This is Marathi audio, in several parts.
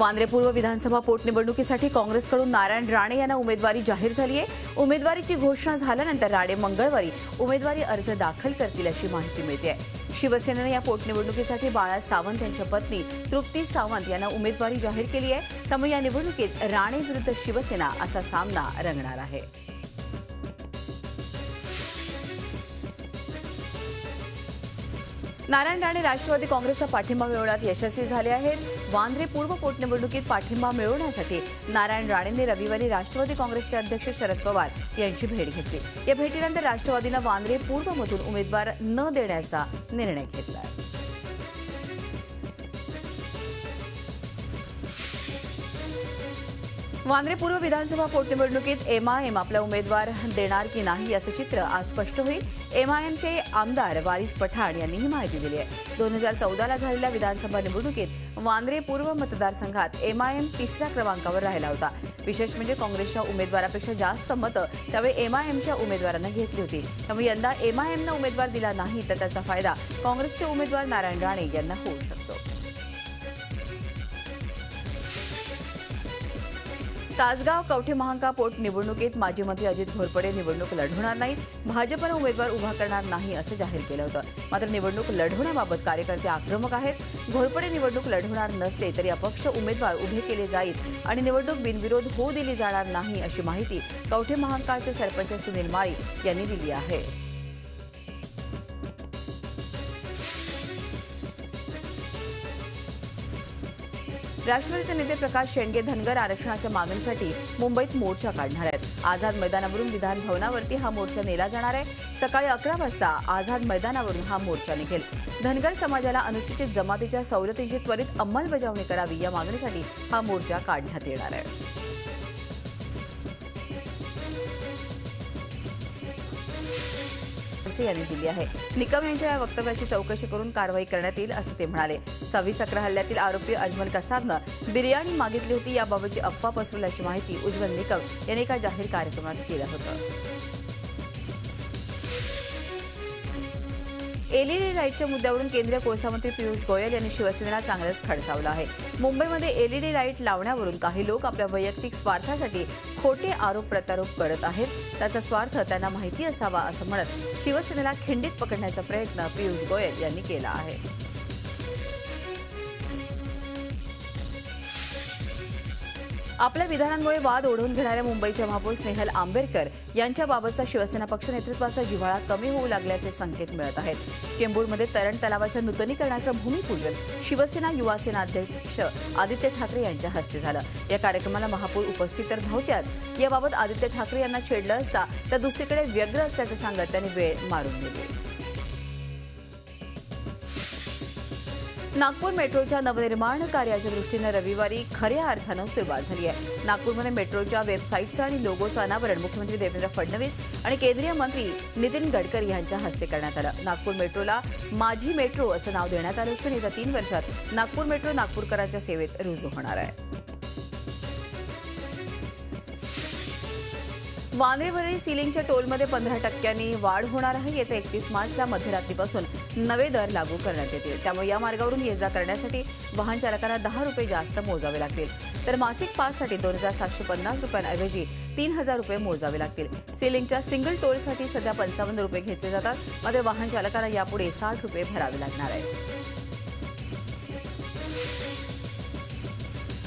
वांद्रे पूर्व विधानसभा पोटनिवडणुकीसाठी काँग्रेसकडून नारायण राणे यांना उमेदवारी जाहीर झाली आहे। उमेदवारीची घोषणा झाल्यानंतर राणे मंगळवारी उमेदवारी अर्ज दाखल करतील अशी माहिती मिळते आहे। शिवसेनेने या पोटनिवडणुकीसाठी बाळा सावंत यांच्या पत्नी तृप्ती सावंत यांना उमेदवारी जाहीर केली आहे। त्यामुळे या निवडणुकीत राणे विरुद्ध शिवसेना असा सामना रंगणार आहे। नारायण राणे राष्ट्रवादी काँग्रेसचा पाठिंबा मिळवण्यात यशस्वी झाले आहेत। वांद्रे पूर्व पोटनिवडणुकीत पाठिंबा मिळवण्यासाठी नारायण राणेंनी रविवारी राष्ट्रवादी काँग्रेसचे अध्यक्ष शरद पवार यांची भेट घेतली। या भेटीनंतर राष्ट्रवादीनं वांद्रे पूर्वमधून उमेदवार न देण्याचा निर्णय घेतला। वांद्रे पूर्व विधानसभा पोटनिवडणुकीत एमआयएम आपला उमेदवार देणार की नाही याचे चित्र आज स्पष्ट होईल। एमआयएमचे आमदार वारिस पठाण यांनी ही माहिती दिली आहे। 2014ला झालेल्या विधानसभा निवडणुकीत वांद्रे पूर्व मतदारसंघात एमआयएम तिसऱ्या क्रमांकावर राहिला होता। विशेष म्हणजे काँग्रेसच्या उमेदवारापेक्षा जास्त मतं त्यावेळी एमआयएमच्या उमेदवारांना घेतली होती। त्यामुळे यंदा एमआयएमनं उमेदवार दिला नाही तर त्याचा फायदा काँग्रेसचे उमेदवार नारायण राणे यांना होऊ शकतो। तासगाव कवठे महांकाळ पोटनिवडणुकीत माजी मंत्री अजित घोरपडे निवडणूक लढवणार नाहीत। भाजपनं उमेदवार उभा करणार नाही असं जाहीर केलं होतं। मात्र निवडणूक लढवण्याबाबत कार्यकर्ते आक्रमक आहेत। घोरपडे निवडणूक लढवणार नसले तरी अपक्ष उमेदवार उभे केले जाईल आणि निवडणूक बिनविरोध होऊ दिली जाणार नाही अशी माहिती कवठे महांकाळचे सरपंच सुनील माळी यांनी दिली आहे। राष्ट्रवादीचे नेते प्रकाश शेंडगे धनगर आरक्षणाच्या मागणीसाठी मुंबईत मोर्चा काढणार आहेत। आझाद मैदानावरून विधान भवनावरती हा मोर्चा नेला जाणार आहे। सकाळी 11 वाजता आझाद मैदानावरून हा मोर्चा निघेल। धनगर समाजाला अनुसूचित जमातीच्या सवलतींची त्वरित अंमलबजावणी करावी या मागणीसाठी हा मोर्चा काढण्यात येणार आहे। यांनी दिली आहे। निकम यांच्या या वक्तव्याची चौकशी करून कारवाई करण्यात येईल असं ते म्हणाले। 26/11 हल्ल्यातील आरोपी अजमल कसाबनं बिर्याणी मागितली होती याबाबतची अफवा पसरवल्याची माहिती उज्ज्वल निकम यांनी एका जाहीर कार्यक्रमात केलं होतं। एलईडी लाईटच्या मुद्द्यावरून केंद्रीय कोळसा मंत्री पियुष गोयल यांनी शिवसेनेला चांगलंच खडसावलं आहे। मुंबईमध्ये एलईडी लाईट लावण्यावरून काही लोक आपल्या वैयक्तिक स्वार्थासाठी खोटे आरोप प्रत्यारोप करत आहेत। त्याचा स्वार्थ त्यांना माहिती असावा असं म्हणत शिवसेनेला खिंडीत पकडण्याचा प्रयत्न पियुष गोयल यांनी केला आहे। आपल्या विधानांमुळे वाद ओढवून घेणाऱ्या मुंबईच्या महापौर स्नेहल आंबेडकर यांच्याबाबतचा शिवसेना पक्ष नेतृत्वाचा जिव्हाळा कमी होऊ लागल्याचे संकेत मिळत आहेत। चेंबूरमध्ये तरण तलावाच्या नूतनीकरणाचं भूमिपूजन शिवसेना युवा सेना अध्यक्ष आदित्य ठाकरे यांच्या हस्ते झालं। या कार्यक्रमाला महापौर उपस्थित तर नव्हत्याच। याबाबत आदित्य ठाकरे यांना छेडलं असता तर दुसरीकडे व्यग्र असल्याचं सांगत त्यांनी वेळ मारून नेली। नागपूर मेट्रोच्या नवनिर्माण कार्याच्या दृष्टीनं रविवारी खऱ्या अर्थानं सुरुवात झाली आहे। नागपूरमध्ये मेट्रोच्या वेबसाईटचं आणि लोगोचं अनावरण मुख्यमंत्री देवेंद्र फडणवीस आणि केंद्रीय मंत्री नितीन गडकरी यांच्या हस्ते करण्यात आलं। नागपूर मेट्रोला माझी मेट्रो असं नाव देण्यात आलं असून येत्या 3 वर्षात नागपूर मेट्रो नागपूरकरांच्या सेवेत रुजू होणार आहे। वांद्रेवरील सिलिंगच्या टोलमध्ये 15% वाढ होणार आहे। येत्या 31 मार्चला मध्यरात्रीपासून नवे दर लागू करण्यात येतील। त्यामुळे या मार्गावरून ये जा करण्यासाठी वाहन चालकांना 10 रुपये जास्त मोजावे लागतील, तर मासिक पाससाठी 2750 रुपयांऐवजी 3000 रुपये मोजावे लागतील। सिलिंगच्या सिंगल टोलसाठी सध्या 55 रुपये घेतले जातात, मात्र वाहन चालकांना यापुढे 60 रुपये भरावे लागणार आहेत।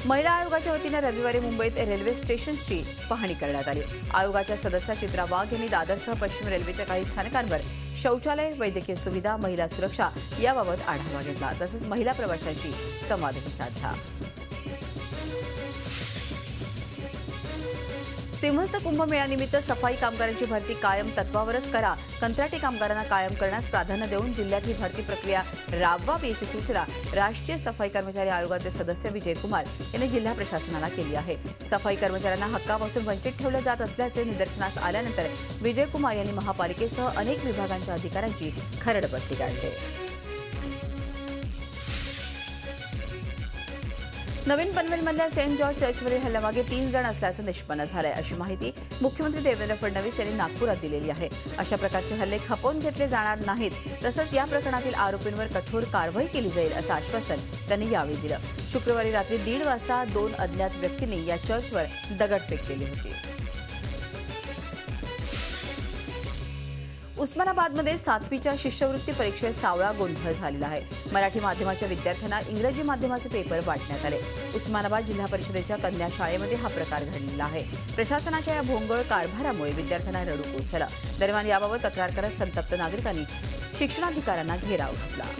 महिला आयोगाच्या वतीनं रविवारी मुंबईत रेल्वे स्टेशन्सची पाहणी करण्यात आली। आयोगाच्या सदस्य चित्रा वाघ यांनी दादरसह पश्चिम रेल्वेच्या काही स्थानकांवर शौचालय, वैद्यकीय सुविधा, महिला सुरक्षा याबाबत आढावा घेतला। तसंच महिला प्रवाशांशी संवादही साधला। सिंहस्थ कुंभमेळ्यानिमित्त सफाई कामगारांची भरती कायम तत्वावरच करा, कंत्राटी कामगारांना कायम करण्यास प्राधान्य देऊन जिल्ह्यात ही भरती प्रक्रिया राबवावी अशी सूचना राष्ट्रीय सफाई कर्मचारी आयोगाचे सदस्य विजय कुमार यांनी जिल्हा प्रशासनाला केली आहे। सफाई कर्मचाऱ्यांना हक्कापासून वंचित ठेवलं जात असल्याचे निदर्शनास आल्यानंतर विजय कुमार यांनी महापालिकेसह अनेक विभागांच्या अधिकाऱ्यांची खरडपट्टी काढली। नवीन पनवेलमधल्या सेंट जॉर्ज चर्चवरील हल्ल्यामागे 3 जण असल्याचं निष्पन्न झालंय अशी माहिती मुख्यमंत्री देवेंद्र फडणवीस यांनी नागपुरात दिलेली आहे। अशा प्रकारचे हल्ले खपवून घेतले जाणार नाहीत, तसंच या प्रकरणातील आरोपींवर कठोर कारवाई केली जाईल असं आश्वासन त्यांनी यावेळी दिलं। शुक्रवारी रात्री 1:30 वाजता 2 अज्ञात व्यक्तींनी या चर्चवर दगडफेक केली होती. उस्मानाबादमध्ये 7वीच्या शिष्यवृत्ती परीक्षेत सावळा गोंधळ झालेला आहे. मराठी माध्यमाच्या विद्यार्थ्यांना इंग्रजी माध्यमाचे पेपर वाटण्यात आले. उस्मानाबाद जिल्हा परिषदेच्या कन्या शाळेमध्ये हा प्रकार घडलेला आहे. प्रशासनाच्या या भोंगळ कारभारामुळे विद्यार्थ्यांना रडू कोसळलं. दरम्यान याबाबत तक्रार करत संतप्त नागरिकांनी शिक्षणाधिकाऱ्यांना घेराव घातला.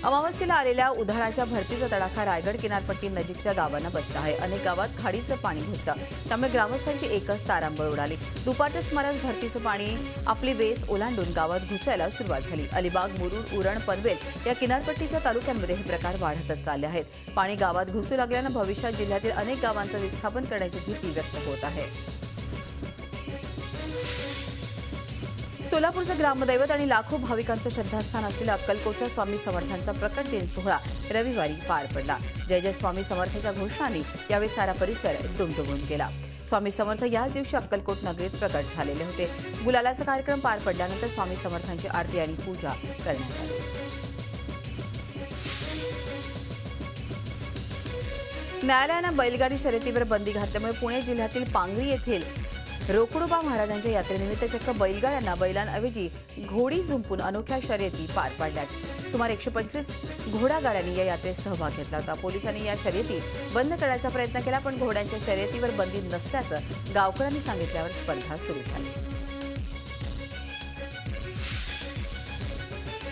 अमावस्येला आलेल्या उधाणाच्या भरतीचा तडाखा रायगड किनारपट्टी नजीकच्या गावांना बसला आहे. अनेक गावात खाडीचं पाणी घुसलं, त्यामुळे ग्रामस्थांची एकच तारांबळ उडाली. दुपारच्या सुमारास भरतीचं पाणी आपली वेस ओलांडून गावात घुसायला सुरुवात झाली. अलिबाग, मुरुड, उरण, पनवेल या किनारपट्टीच्या तालुक्यांमध्ये हे प्रकार वाढतच चालले आहेत. पाणी गावात घुसू लागल्यानं भविष्यात जिल्ह्यातील अनेक गावांचं विस्थापन करण्याची भीती व्यक्त होत आहे. सोलापूरचं ग्रामदैवत आणि लाखो भाविकांचं श्रद्धास्थान असलेल्या अक्कलकोटच्या स्वामी समर्थांचा प्रकट दिन सोहळा रविवारी पार पडला. जय जय स्वामी समर्थच्या घोषणांनी यावेळी सारा परिसर दुमदुमून गेला. स्वामी समर्थ याच दिवशी अक्कलकोट नगरीत प्रकट झालेले होते. गुलालाचा कार्यक्रम पार पडल्यानंतर स्वामी समर्थांची आरती आणि पूजा करण्यात आली. न्यायालयानं बैलगाडी शर्यतीवर बंदी घातल्यामुळे पुणे जिल्ह्यातील पांगरी येथील रोकडोबा महाराजांच्या यात्रेनिमित्त चक्क बैलगाड्यांना बैलांऐवजी घोडी झुंपून अनोख्या शर्यती पार पडल्यात. सुमारे 125 घोडागाड्यांनी या यात्रेत सहभाग घेतला होता. पोलिसांनी या शर्यती बंद करण्याचा प्रयत्न केला, पण घोड्यांच्या शर्यतीवर बंदी नसल्याचं गावकऱ्यांनी सांगितल्यावर स्पर्धा सुरू झाली.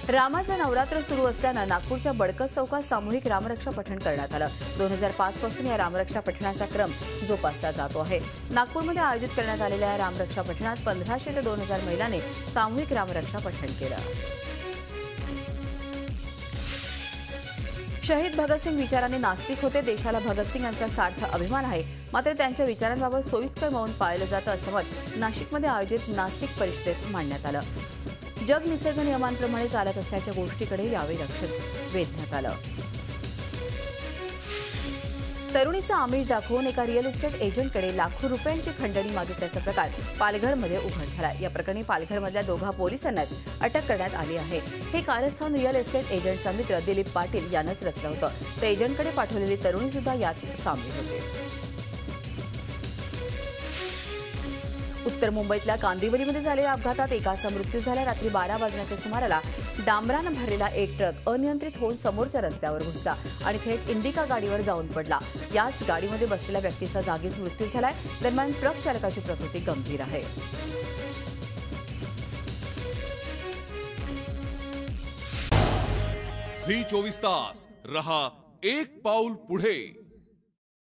रामाचं नवरात्र सुरू असल्यानं नागपूरच्या बडकस चौकात सामूहिक रामरक्षा पठण करण्यात आलं. 2005 पासून या रामरक्षा पठणाचा क्रम जोपासला जातो आहे. नागपूरमध्ये आयोजित करण्यात आलेल्या रामरक्षा पठणात 1500 ते 2000 महिलांनी सामूहिक रामरक्षा पठण केलं. शहीद भगतसिंग विचाराने नास्तिक होते. देशाला भगतसिंग यांचा सार्थ अभिमान आहे, मात्र त्यांच्या विचारांबाबत सोयीस्कर मौन पाळलं जातं असं मत नाशिकमध्ये आयोजित नास्तिक परिषदेत मांडण्यात आलं. जग निसर्ग नियमांप्रमाणे चालत असल्याच्या गोष्टीकडे यावेळी लक्ष वेधण्यात आलं. तरुणीचं आमिष दाखवून एका रिअल इस्टेट एजंटकडे लाखो रुपयांची खंडणी मागितल्याचा प्रकार पालघरमध्ये उघड झाला. या प्रकरणी पालघरमधल्या दोघा पोलिसांनाच अटक करण्यात आली आहे. हे कारस्थान रिअल इस्टेट एजंटचा मित्र दिलीप पाटील यानंच रचलं होतं. तर एजंटकडे पाठवलेली तरुणी सुद्धा यात सामील होते. उत्तर मुंबईतल्या कांदिवलीमध्ये झालेल्या अपघातात एकाचा मृत्यू झाला. रात्री 12 वाजण्याच्या सुमाराला डांबरानं भरलेला एक ट्रक अनियंत्रित होऊन समोरच्या रस्त्यावर घुसला आणि थेट इंडिका गाडीवर जाऊन पडला. याच गाडीमध्ये बसलेल्या व्यक्तीचा जागीच मृत्यू झालाय. दरम्यान ट्रक चालकाची प्रकृती गंभीर आहे. झी 24 तास रहा एक पाऊल पुढे.